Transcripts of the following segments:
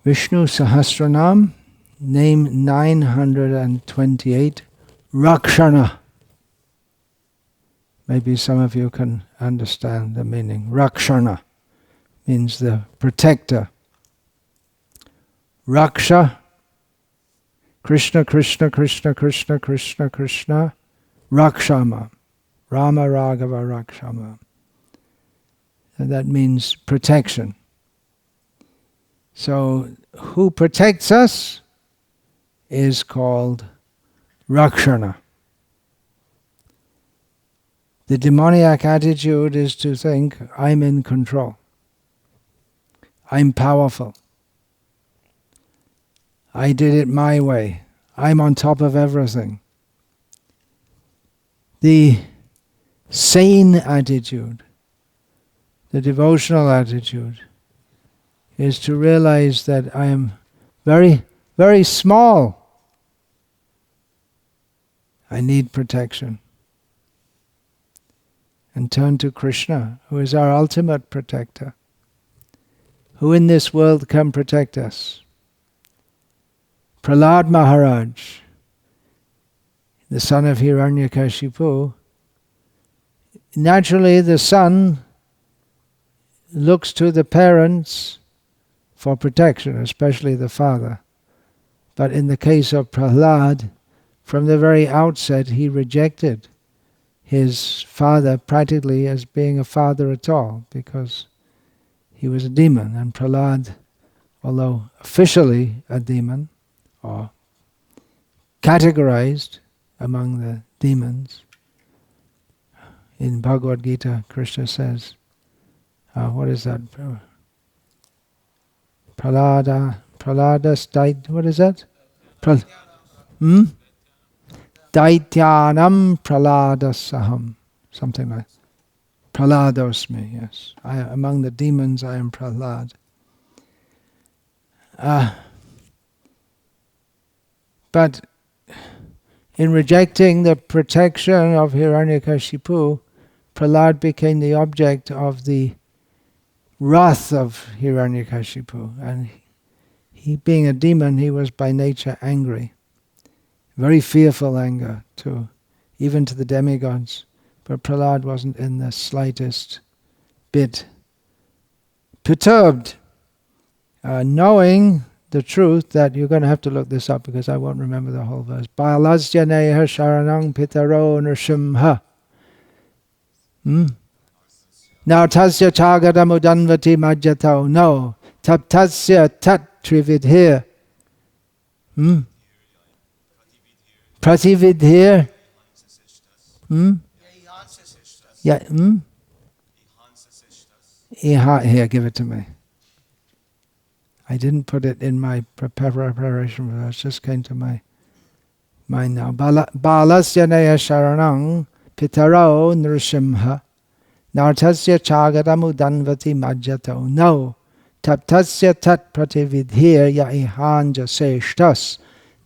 Visnu-sahasranama, name 928, Raksana. Maybe some of you can understand the meaning. Raksana means the protector. Raksha, Krishna, Krishna, Krishna, Krishna, Krishna, Krishna, Rakshama, Rama Raghava Rakshama. And that means protection. So, who protects us is called Raksana. The demoniac attitude is to think, I'm in control. I'm powerful. I did it my way. I'm on top of everything. The sane attitude, the devotional attitude, is to realize that I am very, very small. I need protection. And turn to Krishna, who is our ultimate protector, who in this world can protect us. Prahlad Maharaj, the son of Hiranyakashipu, naturally the son looks to the parents for protection, especially the father. But in the case of Prahlad, from the very outset he rejected his father practically as being a father at all, because he was a demon, and Prahlad, although officially a demon, or categorized among the demons, in Bhagavad Gita, Krishna says, what is that? Prahlada, what is that? Daityanam praladasaham, something like Prahladosmi, yes. Among the demons I am Prahlad. But in rejecting the protection of Hiranyakashipu, Prahlad became the object of the wrath of Hiranyakashipu. And he, being a demon, he was by nature angry. Very fearful anger, even to the demigods. But Prahlad wasn't in the slightest bit perturbed, knowing the truth that you're going to have to look this up because I won't remember the whole verse. Balasya neha sharanang pitaro nrsimha. Nartasya chagadamudanvati majjatau. No. Taptasya tat trividhir. Pratividhir. Yeah. Here, give it to me. I didn't put it in my preparation, but it just came to my mind now. Balasya neya sharanang pitaro nrsimha nartasya chagadamu danvati majjato. No, taptasya tat pratividhir yaihanja seshtas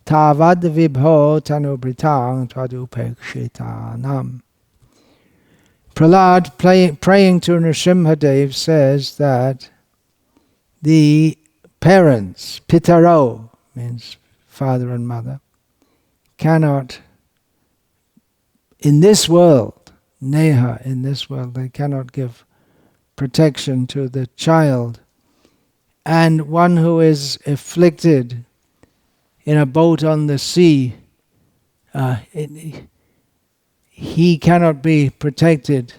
tavad vibho tanubritang tvadupekshitanam. Prahlad, praying to Nrsimhadev, says that the parents, pitaro, means father and mother, cannot, in this world, neha, in this world, they cannot give protection to the child. And one who is afflicted in a boat on the sea, he cannot be protected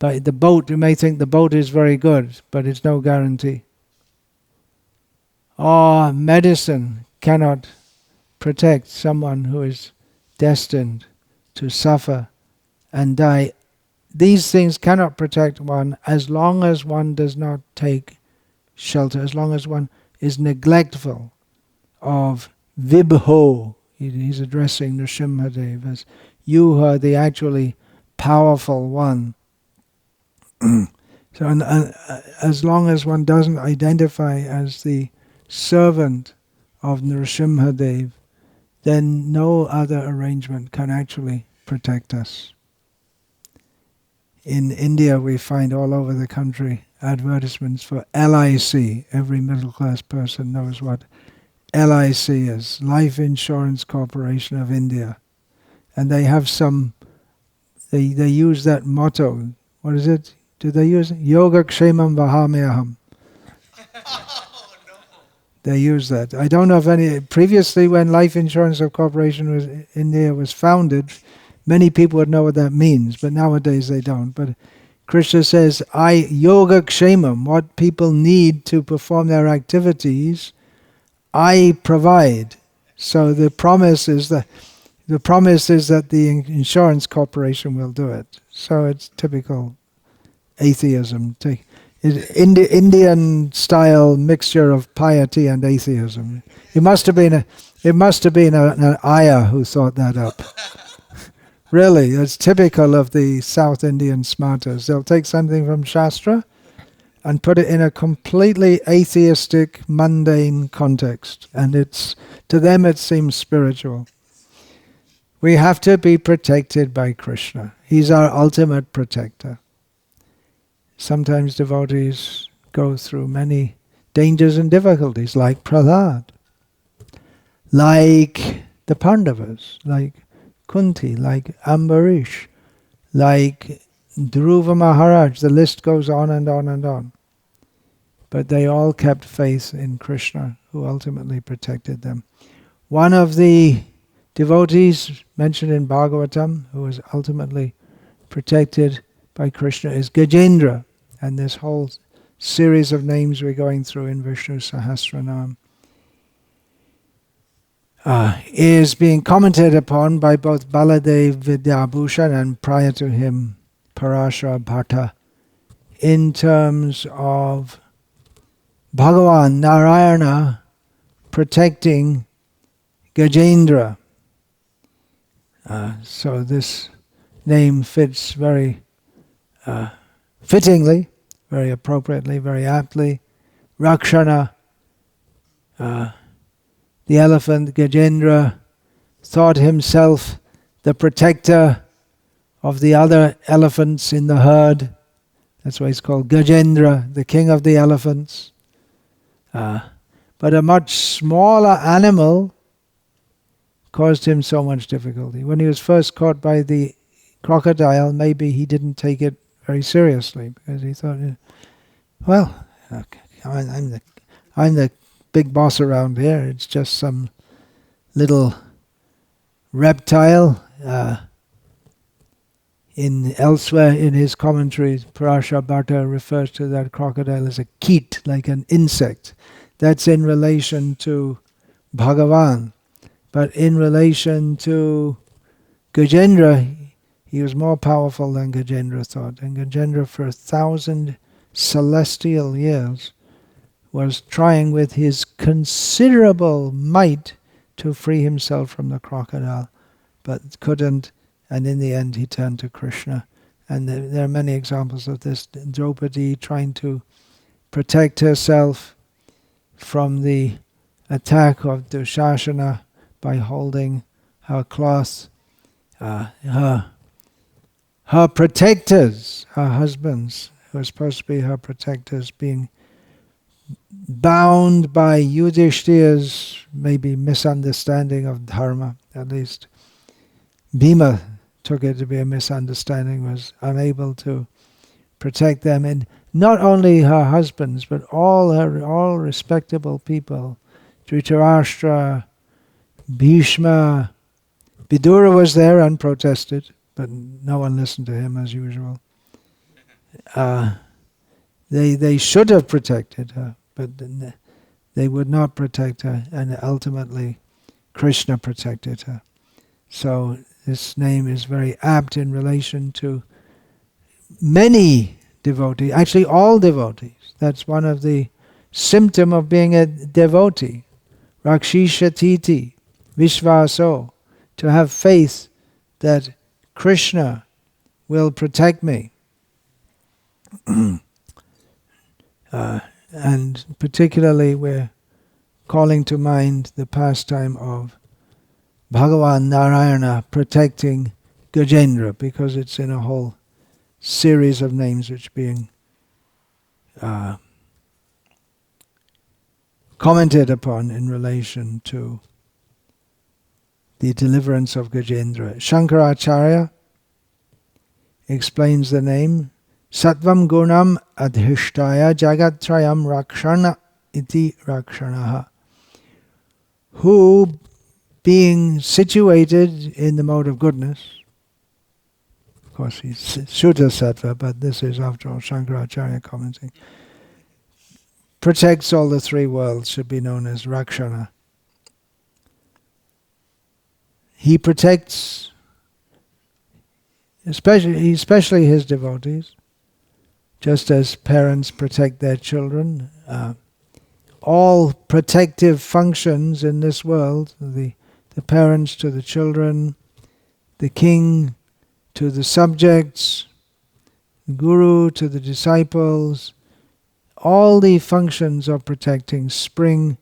by the boat. You may think the boat is very good, but it's no guarantee. Or medicine cannot protect someone who is destined to suffer and die. These things cannot protect one as long as one does not take shelter, as long as one is neglectful of Vibho. He's addressing Nrsimhadev as you are the actually powerful one. So as long as one doesn't identify as the servant of Nrsimhadev, then no other arrangement can actually protect us. In India we find all over the country advertisements for LIC. Every middle-class person knows what LIC is, Life Insurance Corporation of India. And they have they use that motto. What is it? Do they use it? Yoga Kshemam Vahamyaham. They use that. I don't know if previously when Life Insurance Corporation India was founded, many people would know what that means, but nowadays they don't. But Krishna says, Yoga Kshemam, what people need to perform their activities, I provide. So the promise is that the insurance corporation will do it. So it's typical atheism. Indian style mixture of piety and atheism. It must have been an ayah who thought that up. Really, it's typical of the South Indian smartas. They'll take something from Shastra and put it in a completely atheistic, mundane context. And to them it seems spiritual. We have to be protected by Krishna. He's our ultimate protector. Sometimes devotees go through many dangers and difficulties, like Prahlad, like the Pandavas, like Kunti, like Ambarish, like Dhruva Maharaj. The list goes on and on and on. But they all kept faith in Krishna, who ultimately protected them. One of the devotees mentioned in Bhagavatam, who was ultimately protected by Krishna, is Gajendra. And this whole series of names we're going through in Visnu-sahasranama is being commented upon by both Baladev Vidyabhushan and prior to him Parashara Bhatta in terms of Bhagavan Narayana protecting Gajendra. So this name fits very fittingly, very appropriately, very aptly. Raksana, the elephant, Gajendra, thought himself the protector of the other elephants in the herd. That's why he's called Gajendra, the king of the elephants. But a much smaller animal caused him so much difficulty. When he was first caught by the crocodile, maybe he didn't take it very seriously because he thought, well, okay, I'm the big boss around here. It's just some little reptile. Elsewhere in his commentaries, Parashara Bhatta refers to that crocodile as a keet, like an insect. That's in relation to Bhagavan. But in relation to Gajendra, he was more powerful than Gajendra thought. And Gajendra, for 1,000 celestial years, was trying with his considerable might to free himself from the crocodile, but couldn't. And in the end, he turned to Krishna. And there are many examples of this. Draupadi trying to protect herself from the attack of Dushasana by holding her cloth. Her protectors, her husbands, who are supposed to be her protectors, being bound by Yudhishthira's maybe misunderstanding of dharma, at least. Bhima took it to be a misunderstanding, was unable to protect them. And not only her husbands, but all respectable people. Dhritarashtra, Bhishma, Vidura was there unprotested, but no one listened to him as usual. They should have protected her, but they would not protect her, and ultimately Krishna protected her. So this name is very apt in relation to many devotees, actually all devotees. That's one of the symptom of being a devotee. Rakshishatiti, Vishvaso, to have faith that Krishna will protect me. And particularly we're calling to mind the pastime of Bhagavan Narayana protecting Gajendra, because it's in a whole series of names which being commented upon in relation to the deliverance of Gajendra. Shankaracharya explains the name Sattvam Gunam Adhishtaya Jagattrayam Rakshana iti Rakshanaha, who, being situated in the mode of goodness, of course he's Shuddha Sattva, but this is after all Shankaracharya commenting, protects all the three worlds, should be known as Rakshana. He protects especially his devotees, just as parents protect their children. All protective functions in this world, the parents to the children, the king to the subjects, the guru to the disciples, all the functions of protecting spring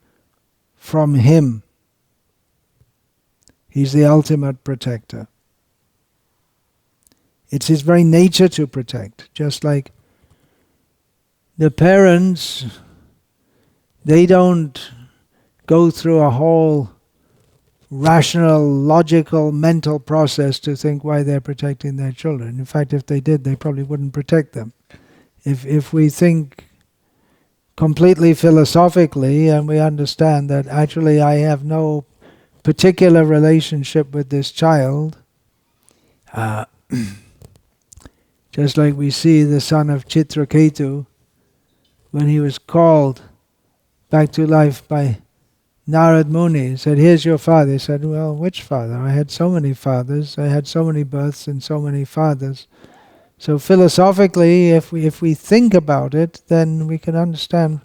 from him. He's the ultimate protector. It's his very nature to protect. Just like the parents, they don't go through a whole rational, logical, mental process to think why they're protecting their children. In fact, if they did, they probably wouldn't protect them. If we think completely philosophically and we understand that actually I have no particular relationship with this child, just like we see the son of Chitraketu, when he was called back to life by Narad Muni, he said, "Here's your father." He said, "Well, which father? I had so many fathers. I had so many births and so many fathers." So philosophically, if we think about it, then we can understand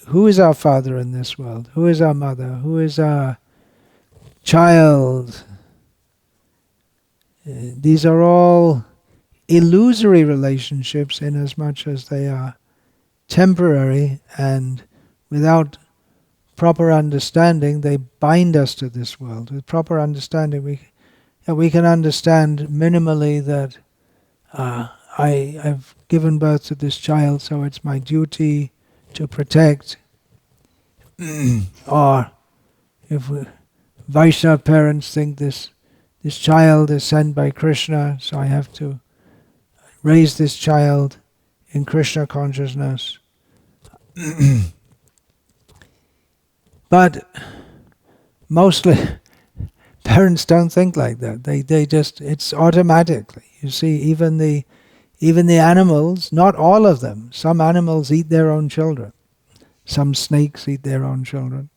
who is our father in this world, who is our mother, who is our child. These are all illusory relationships in as much as they are temporary, and without proper understanding they bind us to this world. With proper understanding we can understand minimally that I've given birth to this child, so it's my duty to protect. Or if Vaishnava parents think this child is sent by Krishna, so I have to raise this child in Krishna consciousness. But mostly parents don't think like that. They just, it's automatically. You see, even the animals, not all of them. Some animals eat their own children. Some snakes eat their own children.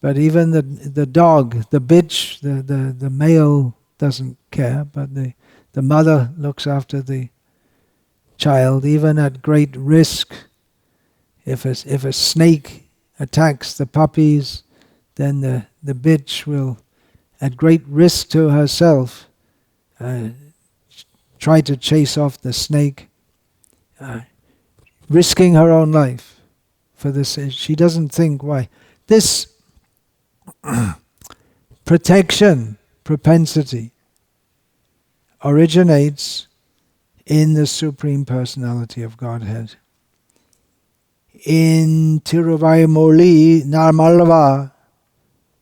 But even the dog, the bitch, the male doesn't care, but the mother looks after the child, even at great risk. If a snake attacks the puppies, then the bitch will, at great risk to herself, try to chase off the snake, risking her own life for this. She doesn't think why. This protection propensity originates in the Supreme Personality of Godhead. In Tiruvayamoli, Narmalva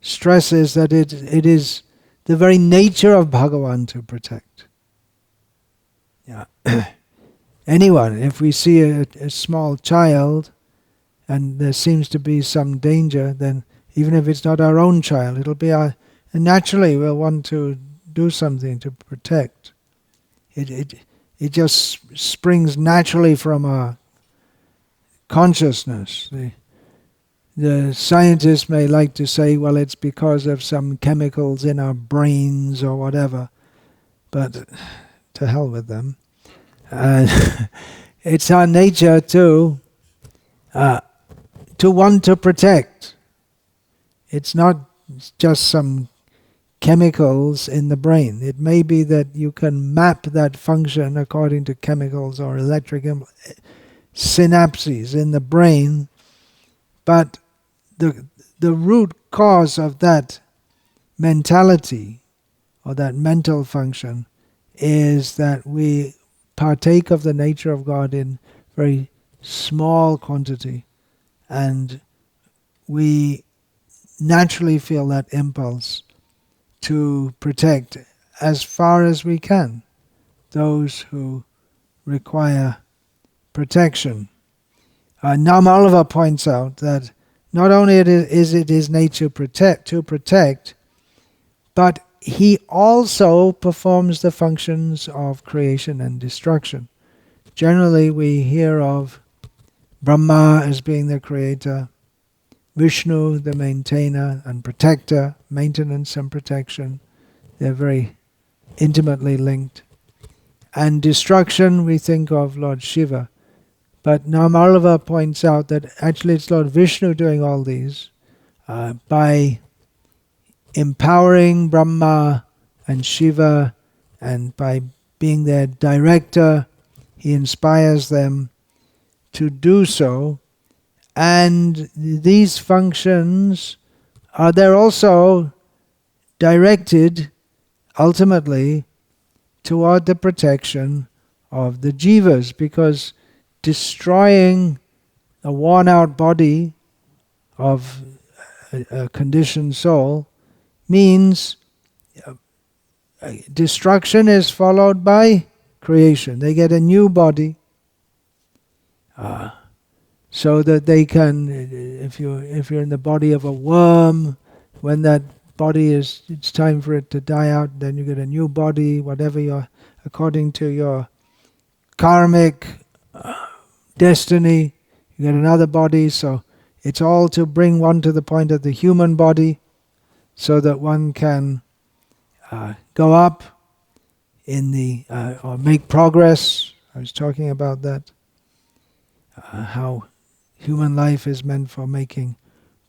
stresses that it is the very nature of Bhagavan to protect. Yeah. Anyone, if we see a small child and there seems to be some danger, then even if it's not our own child, it'll be and naturally we'll want to do something to protect. It just springs naturally from our consciousness. The scientists may like to say, well, it's because of some chemicals in our brains or whatever, but to hell with them. It's our nature to want to protect. It's not just some chemicals in the brain. It may be that you can map that function according to chemicals or electric synapses in the brain, but the root cause of that mentality or that mental function is that we partake of the nature of God in very small quantity, and we naturally feel that impulse to protect as far as we can those who require protection. Namalava points out that not only is it his nature to protect, but he also performs the functions of creation and destruction. Generally, we hear of Brahma as being the creator, Vishnu the maintainer and protector, maintenance and protection. They're very intimately linked. And destruction, we think of Lord Shiva. But Namalava points out that actually it's Lord Vishnu doing all these by empowering Brahma and Shiva, and by being their director, he inspires them to do so. And these functions they're also directed ultimately toward the protection of the jivas, because destroying a worn-out body of a conditioned soul means destruction is followed by creation. They get a new body, so that they can, if you're in the body of a worm, when that body it's time for it to die out, then you get a new body, according to your karmic destiny, you get another body. So it's all to bring one to the point of the human body, so that one can go up in the or make progress. I was talking about that, how human life is meant for making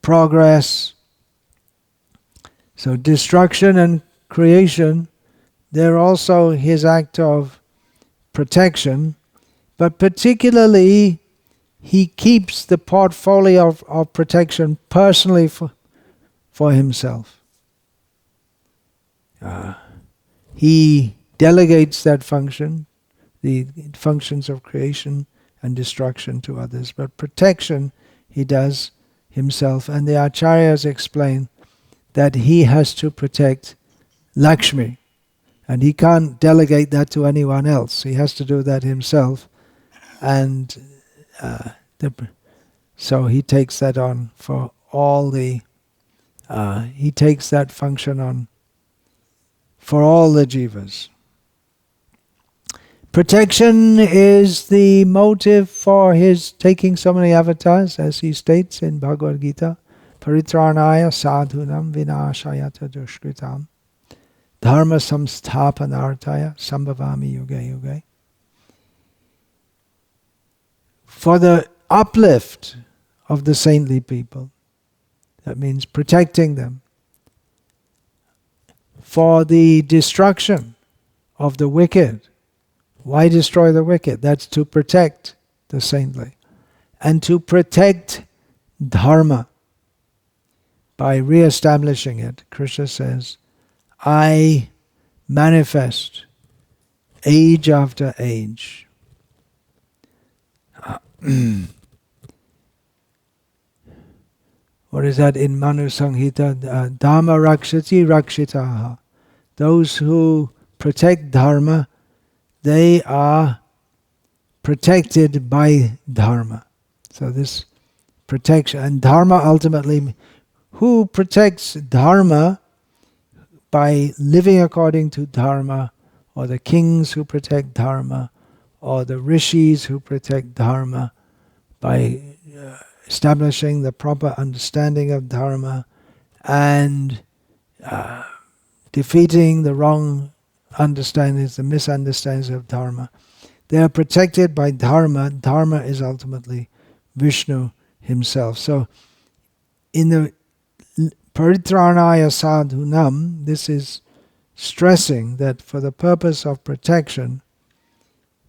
progress. So destruction and creation, they're also his act of protection, but particularly he keeps the portfolio of protection personally for himself. He delegates that function, the functions of creation and destruction, to others, but protection he does himself. And the acharyas explain that he has to protect Lakshmi, and he can't delegate that to anyone else. He has to do that himself, and so he takes that on for all the. He takes that function on for all the jivas. Protection is the motive for his taking so many avatars, as he states in Bhagavad Gita. Paritranaya sadhunam vinashayata dushkritam dharma samsthapanartaya sambhavami yuge yuge. For the uplift of the saintly people, that means protecting them. For the destruction of the wicked. Why destroy the wicked? That's to protect the saintly. And to protect dharma. By re-establishing it, Krishna says, I manifest age after age. What is that in Manu Samhita? Dharma rakshati rakshitaha. Those who protect dharma, they are protected by dharma. So this protection, and dharma ultimately, who protects dharma by living according to dharma, or the kings who protect dharma, or the rishis who protect dharma by establishing the proper understanding of dharma and defeating the wrong understandings, the misunderstandings of dharma. They are protected by dharma. Dharma is ultimately Vishnu himself. So in the Paritranaya sadhunam, this is stressing that for the purpose of protection,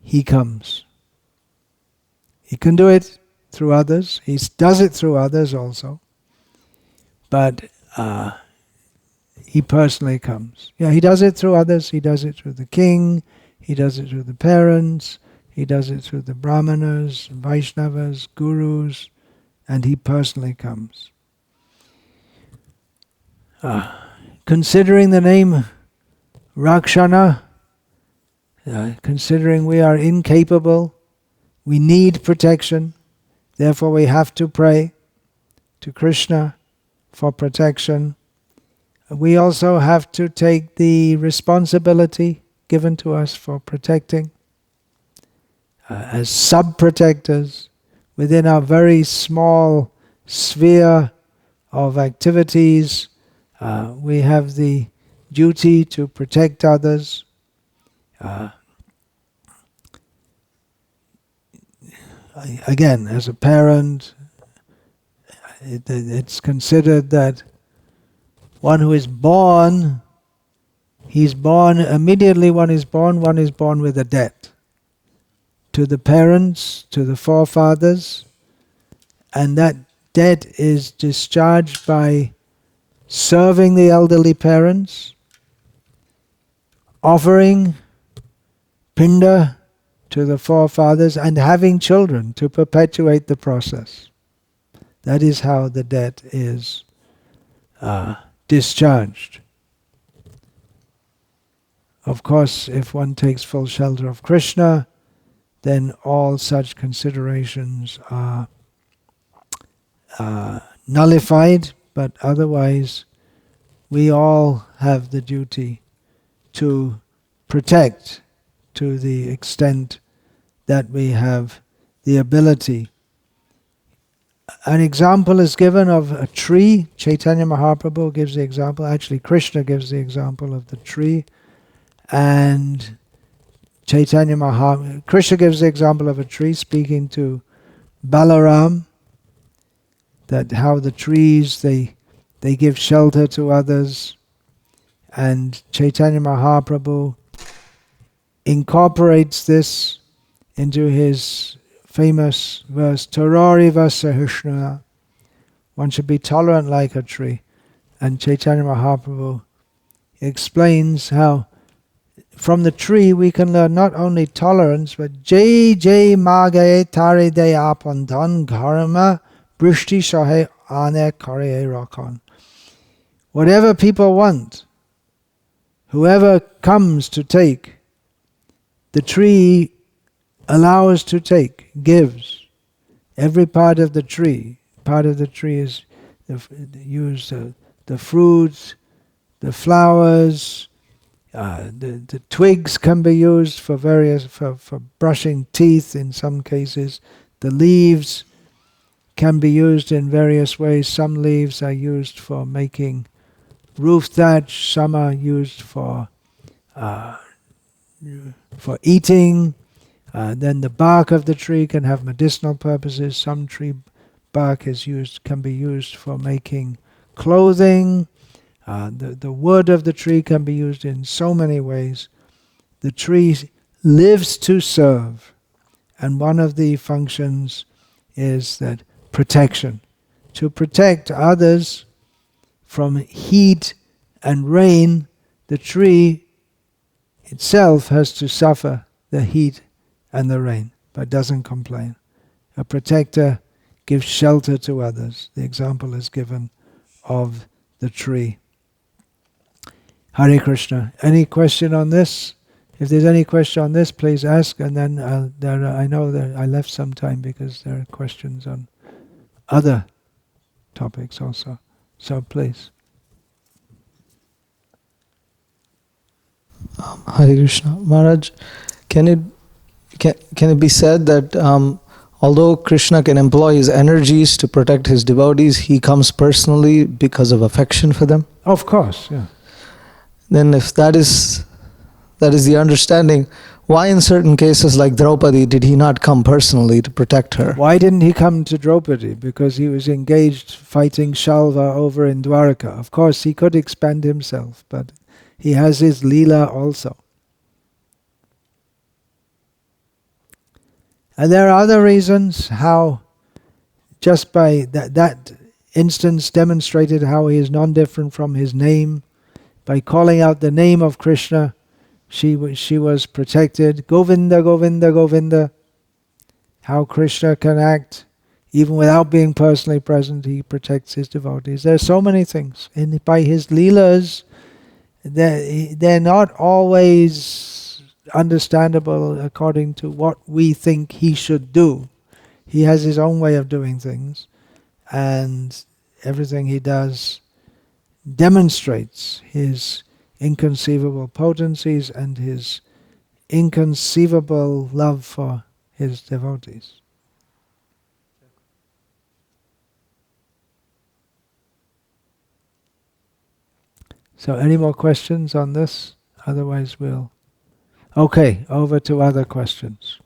he comes. He can do it through others. He does it through others also. But he personally comes. Yeah, he does it through others. He does it through the king. He does it through the parents. He does it through the Brahmanas, Vaishnavas, Gurus, and he personally comes. Considering the name Raksana, considering we are incapable, we need protection, therefore we have to pray to Krishna for protection. We also have to take the responsibility given to us for protecting. As sub-protectors, within our very small sphere of activities, we have the duty to protect others. Again, as a parent, it's considered that one who is born, he's born, immediately one is born with a debt to the parents, to the forefathers, and that debt is discharged by serving the elderly parents, offering pinda to the forefathers, and having children to perpetuate the process. That is how the debt is discharged. Of course, if one takes full shelter of Krishna, then all such considerations are nullified, but otherwise we all have the duty to protect to the extent that we have the ability. An example is given of a tree. Chaitanya Mahaprabhu gives the example, actually Krishna gives the example of the tree, and Krishna gives the example of a tree speaking to Balaram, that how the trees, they give shelter to others, and Chaitanya Mahaprabhu incorporates this into his famous verse, Tarari Vasahishna, one should be tolerant like a tree. And Chaitanya Mahaprabhu explains how from the tree we can learn not only tolerance, but Jai Jai Magaye Tare De Apantan Gharama Brishti Shahe Ane Kare Rakon. Whatever people want, whoever comes to take, the tree allows to take, gives. Every part of the tree is used, the fruits, the flowers, the twigs can be used for for brushing teeth in some cases. The leaves can be used in various ways. Some leaves are used for making roof thatch, some are used for eating. Then the bark of the tree can have medicinal purposes. Some tree bark can be used for making clothing. The wood of the tree can be used in so many ways. The tree lives to serve, and one of the functions is that protection. To protect others from heat and rain, the tree itself has to suffer the heat and the rain, but doesn't complain. A protector gives shelter to others. The example is given of the tree. Hare Krishna. Any question on this? If there's any question on this, please ask, and then I know that I left some time because there are questions on other topics also. So please. Hare Krishna. Maharaj, can it be said that although Krishna can employ his energies to protect his devotees, he comes personally because of affection for them? Of course, yeah. Then if that is the understanding, why in certain cases like Draupadi did he not come personally to protect her? Why didn't he come to Draupadi? Because he was engaged fighting Shalva over in Dwarka. Of course, he could expand himself, but he has his Leela also. And there are other reasons how, just by that instance demonstrated how he is non-different from his name. By calling out the name of Krishna, she was protected. Govinda, Govinda, Govinda. How Krishna can act even without being personally present. He protects his devotees. There are so many things. And by his leelas, they're not always understandable according to what we think he should do. He has his own way of doing things, and everything he does demonstrates his inconceivable potencies and his inconceivable love for his devotees. So any more questions on this? Otherwise we'll... Okay, over to other questions.